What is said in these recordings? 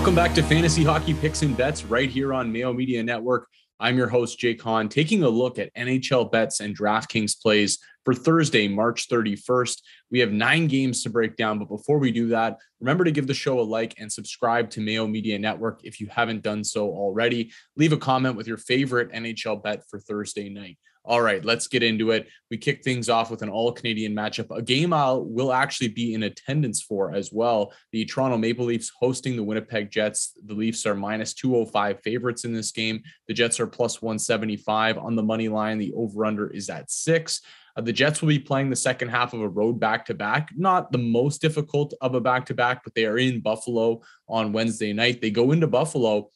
Welcome back to Fantasy Hockey Picks and Bets right here on Mayo Media Network. I'm your host, Jake Hahn, taking a look at NHL Bets and DraftKings plays for Thursday, March 31st. We have 9 games to break down, but before we do that, remember to give the show a like and subscribe to Mayo Media Network if you haven't done so already. Leave a comment with your favorite NHL bet for Thursday night. All right, let's get into it. We kick things off with an all-Canadian matchup, a game I will actually be in attendance for as well. The Toronto Maple Leafs hosting the Winnipeg Jets. The Leafs are minus 205 favorites in this game. The Jets are plus 175 on the money line. The over-under is at 6. The Jets will be playing the second half of a road back-to-back. Not the most difficult of a back-to-back, but they are in Buffalo on Wednesday night. They go into Buffalo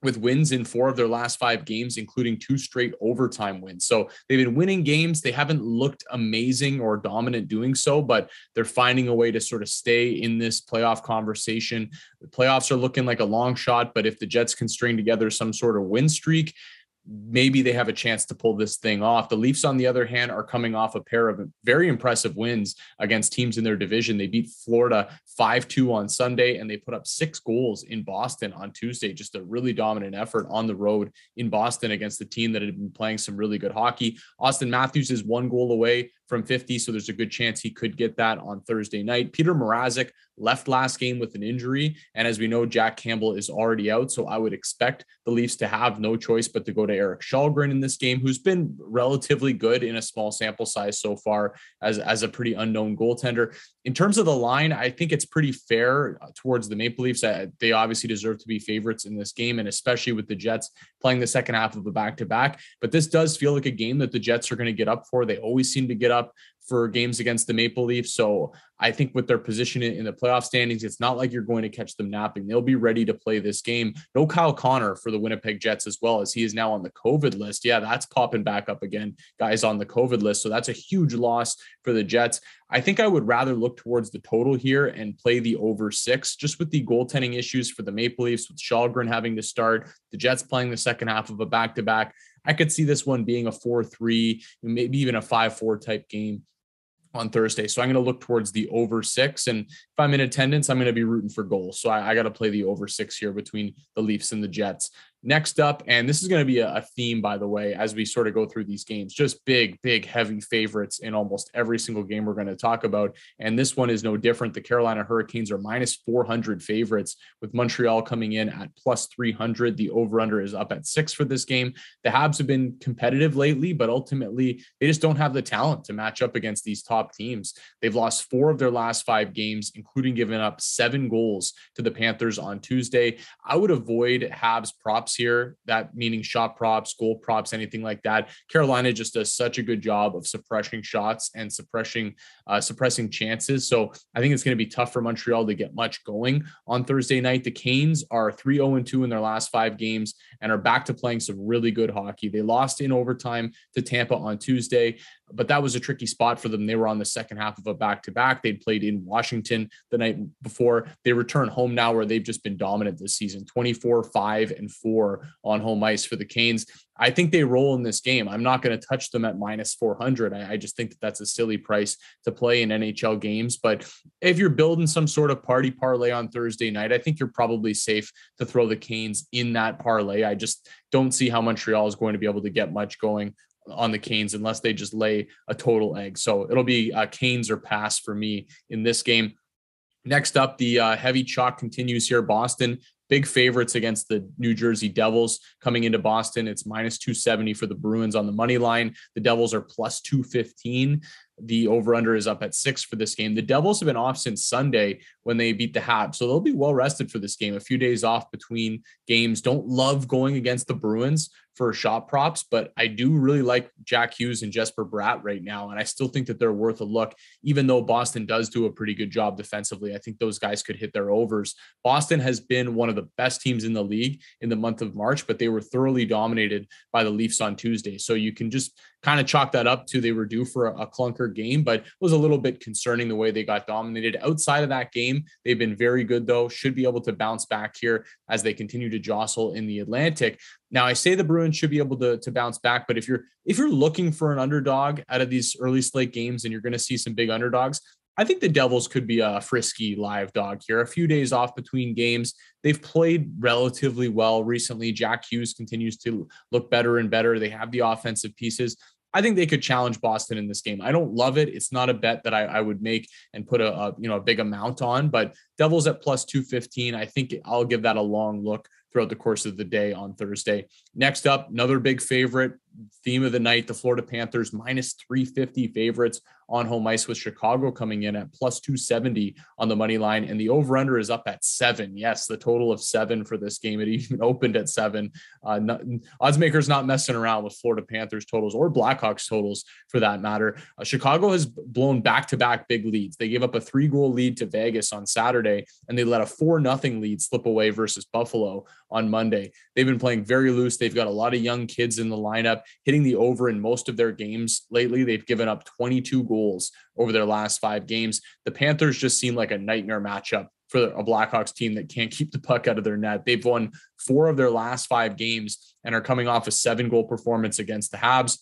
with wins in 4 of their last 5 games, including 2 straight overtime wins. So they've been winning games. They haven't looked amazing or dominant doing so, but they're finding a way to sort of stay in this playoff conversation. The playoffs are looking like a long shot, but if the Jets can string together some sort of win streak, maybe they have a chance to pull this thing off. The Leafs, on the other hand, are coming off a pair of very impressive wins against teams in their division. They beat Florida 5-2 on Sunday, and they put up 6 goals in Boston on Tuesday. Just a really dominant effort on the road in Boston against a team that had been playing some really good hockey. Austin Matthews is 1 goal away from 50, so there's a good chance he could get that on Thursday night. Peter Mrazek left last game with an injury, and as we know, Jack Campbell is already out, so I would expect the Leafs to have no choice but to go to Erik Källgren in this game, who's been relatively good in a small sample size so far as a pretty unknown goaltender. In terms of the line, I think it's pretty fair towards the Maple Leafs. They obviously deserve to be favorites in this game, and especially with the Jets playing the second half of a back-to-back. But this does feel like a game that the Jets are going to get up for. They always seem to get up for games against the Maple Leafs. So I think with their position in the playoff standings, it's not like you're going to catch them napping. They'll be ready to play this game. No Kyle Connor for the Winnipeg Jets as well, as he is now on the COVID list. Yeah, that's popping back up again, guys on the COVID list. So that's a huge loss for the Jets. I think I would rather look towards the total here and play the over 6, just with the goaltending issues for the Maple Leafs, with Källgren having to start, the Jets playing the second half of a back-to-back. I could see this one being a 4-3, maybe even a 5-4 type game on Thursday. So I'm going to look towards the over 6. And if I'm in attendance, I'm going to be rooting for goals. So I got to play the over 6 here between the Leafs and the Jets. Next up, and this is going to be a theme, by the way, as we sort of go through these games, just big, heavy favorites in almost every single game we're going to talk about. And this one is no different. The Carolina Hurricanes are minus 400 favorites, with Montreal coming in at plus 300. The over-under is up at 6 for this game. The Habs have been competitive lately, but ultimately they just don't have the talent to match up against these top teams. They've lost 4 of their last 5 games, including giving up 7 goals to the Panthers on Tuesday. I would avoid Habs props here, that meaning shot props, goal props, anything like that. Carolina just does such a good job of suppressing shots and suppressing chances. So I think it's going to be tough for Montreal to get much going on Thursday night. The Canes are 3-0-2 in their last 5 games and are back to playing some really good hockey. They lost in overtime to Tampa on Tuesday, but that was a tricky spot for them. They were on the second half of a back-to-back. They'd played in Washington the night before. They return home now, where they've just been dominant this season, 24-5-4 on home ice for the Canes. I think they roll in this game. I'm not going to touch them at minus 400. I just think that that's a silly price to play in NHL games. But if you're building some sort of party parlay on Thursday night, I think you're probably safe to throw the Canes in that parlay. I just don't see how Montreal is going to be able to get much going on the Canes unless they just lay a total egg. So it'll be Canes or pass for me in this game. Next up, the heavy chalk continues here. Boston, big favorites against the New Jersey Devils coming into Boston. It's minus 270 for the Bruins on the money line. The Devils are plus 215. The over-under is up at 6 for this game. The Devils have been off since Sunday when they beat the Habs, so they'll be well rested for this game. A few days off between games. Don't love going against the Bruins for shot props, but I do really like Jack Hughes and Jesper Bratt right now, and I still think that they're worth a look, even though Boston does do a pretty good job defensively. I think those guys could hit their overs. Boston has been one of the best teams in the league in the month of March, but they were thoroughly dominated by the Leafs on Tuesday, so you can just kind of chalk that up to they were due for a clunker game, but it was a little bit concerning the way they got dominated. Outside of that game, they've been very good, though. Should be able to bounce back here as they continue to jostle in the Atlantic. Now, I say the Bruins should be able to bounce back, but if you're looking for an underdog out of these early slate games and you're going to see some big underdogs, I think the Devils could be a frisky live dog here. A few days off between games. They've played relatively well recently. Jack Hughes continues to look better and better. They have the offensive pieces. I think they could challenge Boston in this game. I don't love it. It's not a bet that I would make and put a big amount on, but Devils at plus 215. I think I'll give that a long look throughout the course of the day on Thursday. Next up, another big favorite, theme of the night, the Florida Panthers minus 350 favorites on home ice, with Chicago coming in at plus 270 on the money line. And the over-under is up at 7. Yes, the total of 7 for this game. It even opened at 7. Odds makers not messing around with Florida Panthers totals or Blackhawks totals for that matter. Chicago has blown back-to-back big leads. They gave up a 3-goal lead to Vegas on Saturday, and they let a 4-0 lead slip away versus Buffalo on Monday. They've been playing very loose. They've got a lot of young kids in the lineup, hitting the over in most of their games lately. They've given up 22 goals over their last 5 games. The Panthers just seem like a nightmare matchup for a Blackhawks team that can't keep the puck out of their net. They've won 4 of their last 5 games and are coming off a 7-goal performance against the Habs.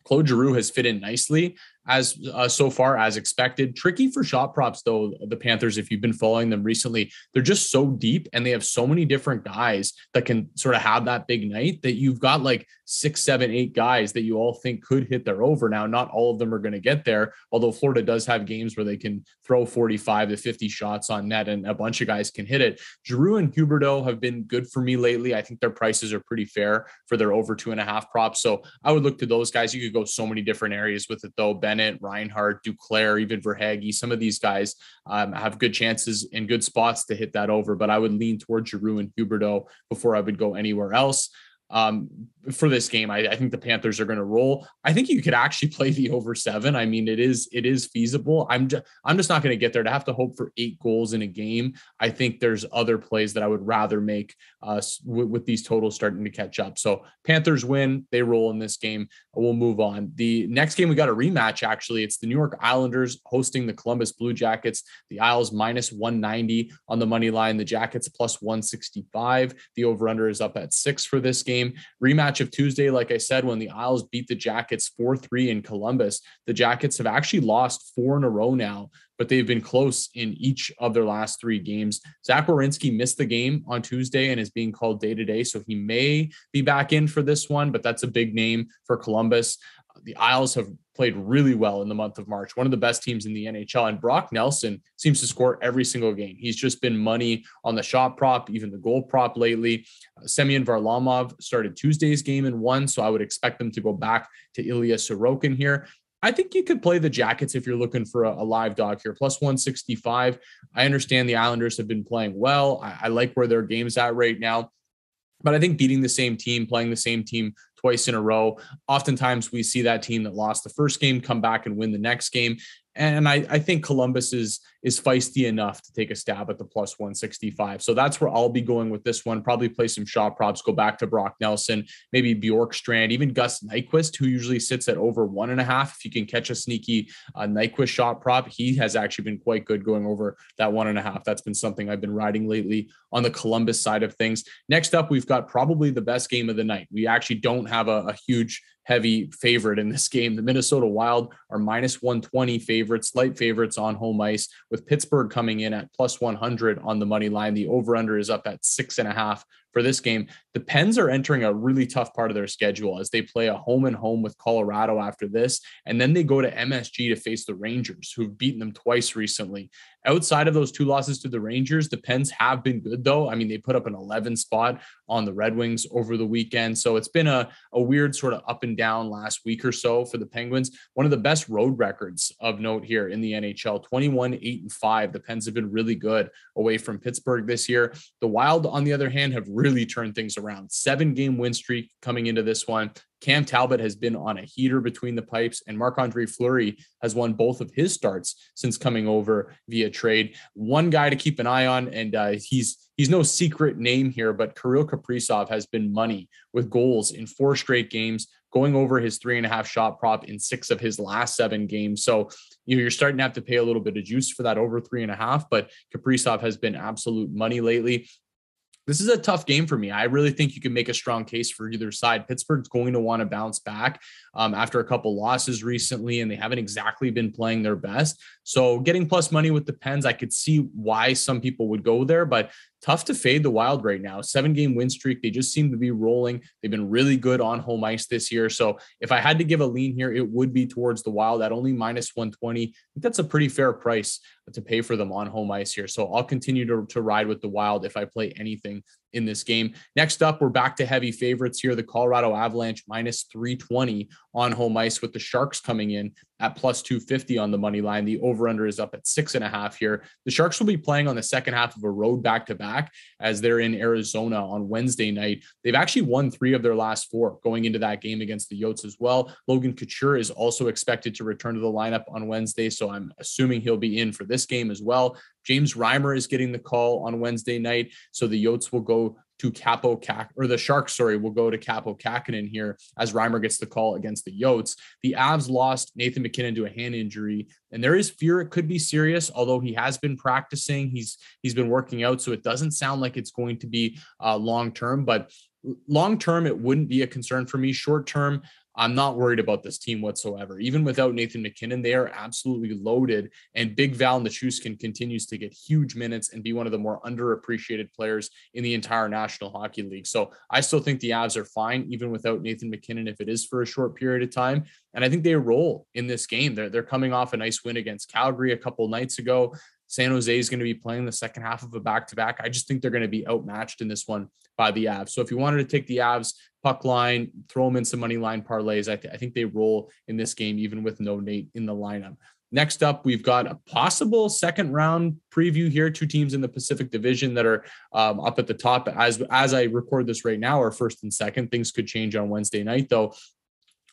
Claude Giroux has fit in nicely as so far as expected. Tricky for shot props though, the Panthers, if you've been following them recently, they're just so deep and they have so many different guys that can sort of have that big night that you've got like 6, 7, 8 guys that you all think could hit their over. Now, not all of them are going to get there, although Florida does have games where they can throw 45 to 50 shots on net and a bunch of guys can hit it. Giroux and Huberdeau have been good for me lately. I think their prices are pretty fair for their over 2.5 props. So I would look to those guys. You could go so many different areas with it though. Bennett, Reinhardt, Duclair, even Verhaeghe. Some of these guys have good chances and good spots to hit that over, but I would lean towards Giroux and Huberdeau before I would go anywhere else. For this game, I think the Panthers are going to roll. I think you could actually play the over 7. I mean, it is feasible. I'm just not going to get there to have to hope for 8 goals in a game. I think there's other plays that I would rather make with these totals starting to catch up. So Panthers win, they roll in this game. We'll move on. The next game, we got a rematch. Actually, it's the New York Islanders hosting the Columbus Blue Jackets. The Isles minus 190 on the money line. The Jackets plus 165. The over under is up at 6 for this game. Rematch of Tuesday, like I said, when the Isles beat the Jackets 4-3 in Columbus. The Jackets have actually lost 4 in a row now, but they've been close in each of their last 3 games. Zach Werenski missed the game on Tuesday and is being called day-to-day, so he may be back in for this one, but that's a big name for Columbus. The Isles have played really well in the month of March, one of the best teams in the NHL. And Brock Nelson seems to score every single game. He's just been money on the shot prop, even the goal prop lately. Semyon Varlamov started Tuesday's game and won, so I would expect them to go back to Ilya Sorokin here. I think you could play the Jackets if you're looking for a live dog here, plus 165. I understand the Islanders have been playing well. I like where their game's at right now. But I think beating the same team, playing the same team twice in a row, oftentimes we see that team that lost the first game come back and win the next game. And I think Columbus is feisty enough to take a stab at the plus 165. So that's where I'll be going with this one. Probably play some shot props, go back to Brock Nelson, maybe Bjorkstrand, even Gus Nyquist, who usually sits at over 1.5. If you can catch a sneaky Nyquist shot prop, he has actually been quite good going over that 1.5. That's been something I've been riding lately on the Columbus side of things. Next up, we've got probably the best game of the night. We actually don't have a huge heavy favorite in this game. The Minnesota Wild are minus 120 favorites, light favorites on home ice, with Pittsburgh coming in at plus 100 on the money line. The over-under is up at 6.5 for this game. The Pens are entering a really tough part of their schedule as they play a home and home with Colorado after this, and then they go to MSG to face the Rangers, who've beaten them twice recently. Outside of those 2 losses to the Rangers, the Pens have been good, though. I mean, they put up an 11 spot on the Red Wings over the weekend, so it's been a weird sort of up and down last week or so for the Penguins. One of the best road records of note here in the NHL, 21-8-5. The Pens have been really good away from Pittsburgh this year. The Wild, on the other hand, have really turned things around. 7-game win streak coming into this one. Cam Talbot has been on a heater between the pipes, and Marc-Andre Fleury has won both of his starts since coming over via trade. One guy to keep an eye on, and he's no secret name here, but Kirill Kaprizov has been money with goals in 4 straight games, going over his 3.5 shot prop in 6 of his last 7 games. So you're starting to have to pay a little bit of juice for that over 3.5, but Kaprizov has been absolute money lately. This is a tough game for me. I really think you can make a strong case for either side. Pittsburgh's going to want to bounce back after a couple losses recently, and they haven't exactly been playing their best. So getting plus money with the Pens, I could see why some people would go there, but tough to fade the Wild right now. 7-game win streak. They just seem to be rolling. They've been really good on home ice this year. So if I had to give a lean here, it would be towards the Wild at only minus 120. I think that's a pretty fair price to pay for them on home ice here. So I'll continue to ride with the Wild if I play anything in this game. Next up, we're back to heavy favorites here. The Colorado Avalanche minus 320 on home ice, with the Sharks coming in at plus 250 on the money line. The over-under is up at 6.5 here. The Sharks will be playing on the second half of a road back-to-back as they're in Arizona on Wednesday night. They've actually won 3 of their last 4 going into that game against the Yotes as well. Logan Couture is also expected to return to the lineup on Wednesday, so I'm assuming he'll be in for this game as well. James Reimer is getting the call on Wednesday night, so the Yotes will go to the Sharks, will go to Capo Kakinen here as Reimer gets the call against the Yotes. The Avs lost Nathan MacKinnon to a hand injury, and there is fear it could be serious, although he has been practicing. He's been working out, so it doesn't sound like it's going to be long-term, but long-term, it wouldn't be a concern for me. Short-term, I'm not worried about this team whatsoever. Even without Nathan MacKinnon, they are absolutely loaded, and Big Val Nichushkin continues to get huge minutes and be one of the more underappreciated players in the entire National Hockey League. So I still think the Avs are fine, even without Nathan MacKinnon, if it is for a short period of time. And I think they roll in this game. They're coming off a nice win against Calgary a couple nights ago. San Jose is going to be playing the second half of a back-to-back. I just think they're going to be outmatched in this one by the Avs. So if you wanted to take the Avs puck line, throw them in some money line parlays, I think they roll in this game, even with no Nate in the lineup. Next up, we've got a possible second round preview here. 2 teams in the Pacific Division that are up at the top. As I record this right now, are first and second. Things could change on Wednesday night, though.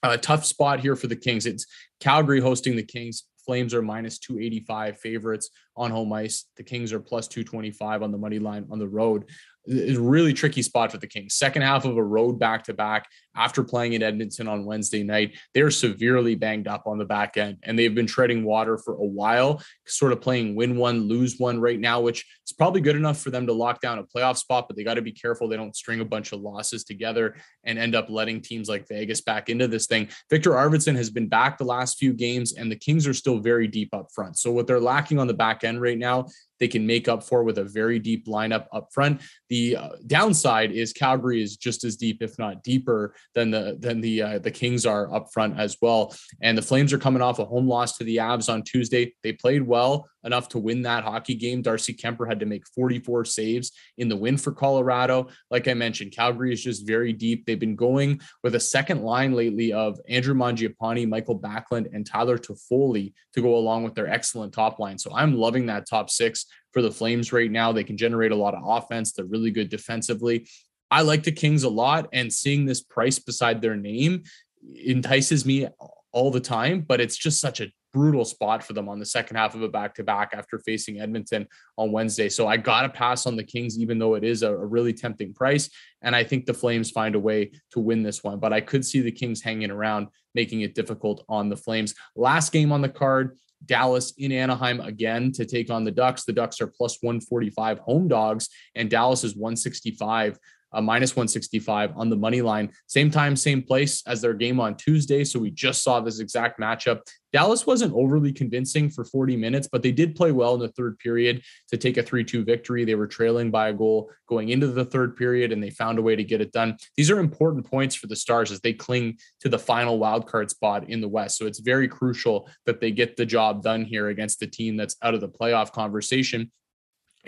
A tough spot here for the Kings. It's Calgary hosting the Kings. Flames are minus 285 favorites on home ice. The Kings are plus 225 on the money line on the road. It's a really tricky spot for the Kings. Second half of a road back-to-back after playing in Edmonton on Wednesday night. They're severely banged up on the back end, and they've been treading water for a while, sort of playing win one, lose one right now, which is probably good enough for them to lock down a playoff spot, but they got to be careful they don't string a bunch of losses together and end up letting teams like Vegas back into this thing. Victor Arvidsson has been back the last few games, and the Kings are still very deep up front. So what they're lacking on the back end right now, they can make up for with a very deep lineup up front. The downside is Calgary is just as deep, if not deeper, than the Kings are up front as well. And the Flames are coming off a home loss to the Avs on Tuesday. They played well enough to win that hockey game. Darcy Kemper had to make 44 saves in the win for Colorado. Like I mentioned, Calgary is just very deep. They've been going with a second line lately of Andrew Mangiapane, Michael Backlund, and Tyler Toffoli to go along with their excellent top line. So I'm loving that top 6 for the Flames right now. They can generate a lot of offense. They're really good defensively. I like the Kings a lot, and seeing this price beside their name entices me all the time, but it's just such a brutal spot for them on the second half of a back-to-back after facing Edmonton on Wednesday. So I got to pass on the Kings, even though it is a really tempting price. And I think the Flames find a way to win this one, but I could see the Kings hanging around, making it difficult on the Flames. Last game on the card, Dallas in Anaheim again to take on the Ducks. The Ducks are plus 145 home dogs, and Dallas is 165. Minus 165 on the money line. Same time, same place as their game on Tuesday. So we just saw this exact matchup. Dallas wasn't overly convincing for 40 minutes, but they did play well in the third period to take a 3-2 victory. They were trailing by a goal going into the third period, and they found a way to get it done. These are important points for the Stars as they cling to the final wildcard spot in the West. So it's very crucial that they get the job done here against the team that's out of the playoff conversation.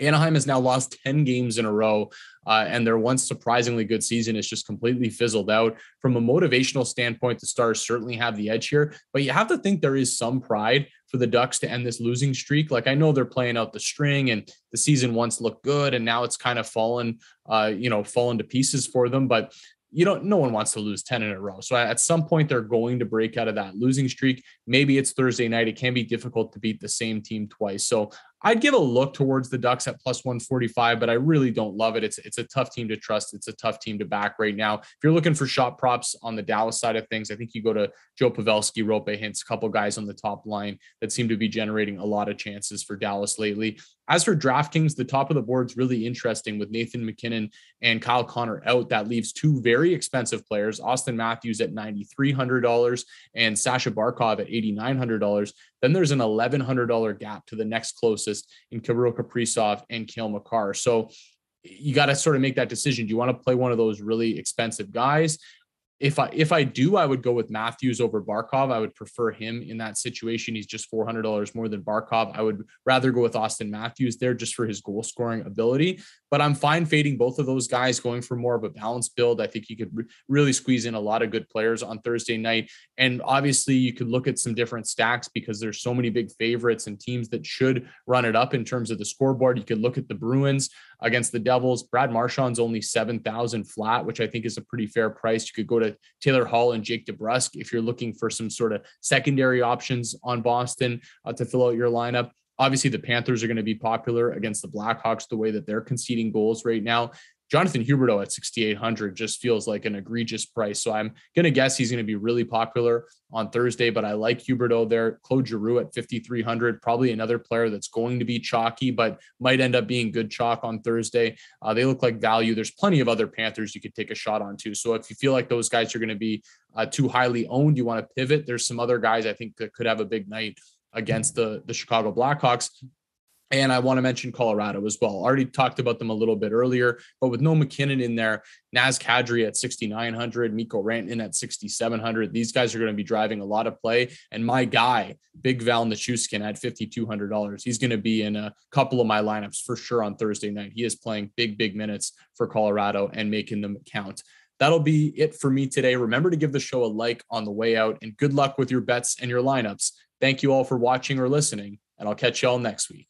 Anaheim has now lost 10 games in a row, and their once surprisingly good season is just completely fizzled out. From a motivational standpoint, the Stars certainly have the edge here, but you have to think there is some pride for the Ducks to end this losing streak. Like, I know they're playing out the string, and the season once looked good, and now it's kind of fallen to pieces for them, but no one wants to lose 10 in a row. So at some point they're going to break out of that losing streak. Maybe it's Thursday night. It can be difficult to beat the same team twice. So I'd give a look towards the Ducks at plus 145, but I really don't love it. It's a tough team to trust. It's a tough team to back right now. If you're looking for shot props on the Dallas side of things, I think you go to Joe Pavelski, Rope Hintz, a couple guys on the top line that seem to be generating a lot of chances for Dallas lately. As for DraftKings, the top of the board is really interesting with Nathan MacKinnon and Kyle Connor out. That leaves two very expensive players, Austin Matthews at $9,300 and Sasha Barkov at $8,900. Then there's an $1,100 gap to the next closest in Kirill Kaprizov and Cale Makar. So you got to sort of make that decision. Do you want to play one of those really expensive guys? If I do, I would go with Matthews over Barkov. I would prefer him in that situation. He's just $400 more than Barkov. I would rather go with Austin Matthews there just for his goal scoring ability. But I'm fine fading both of those guys, going for more of a balanced build. I think you could really squeeze in a lot of good players on Thursday night. And obviously you could look at some different stacks because there's so many big favorites and teams that should run it up in terms of the scoreboard. You could look at the Bruins against the Devils. Brad Marchand's only 7,000 flat, which I think is a pretty fair price. You could go to Taylor Hall and Jake DeBrusk if you're looking for some sort of secondary options on Boston to fill out your lineup. Obviously, the Panthers are going to be popular against the Blackhawks the way that they're conceding goals right now. Jonathan Huberdeau at 6,800 just feels like an egregious price. So I'm going to guess he's going to be really popular on Thursday, but I like Huberdeau there. Claude Giroux at 5,300, probably another player that's going to be chalky, but might end up being good chalk on Thursday. They look like value. There's plenty of other Panthers you could take a shot on too. So if you feel like those guys are going to be too highly owned, you want to pivot. There's some other guys I think that could have a big night against the Chicago Blackhawks. And I want to mention Colorado as well. Already talked about them a little bit earlier, but with no McKinnon in there, Naz Kadri at 6,900, Mikko Rantanen at 6,700. These guys are going to be driving a lot of play. And my guy, Big Val Nichushkin at $5,200. He's going to be in a couple of my lineups for sure on Thursday night. He is playing big minutes for Colorado and making them count. That'll be it for me today. Remember to give the show a like on the way out, and good luck with your bets and your lineups. Thank you all for watching or listening, and I'll catch you all next week.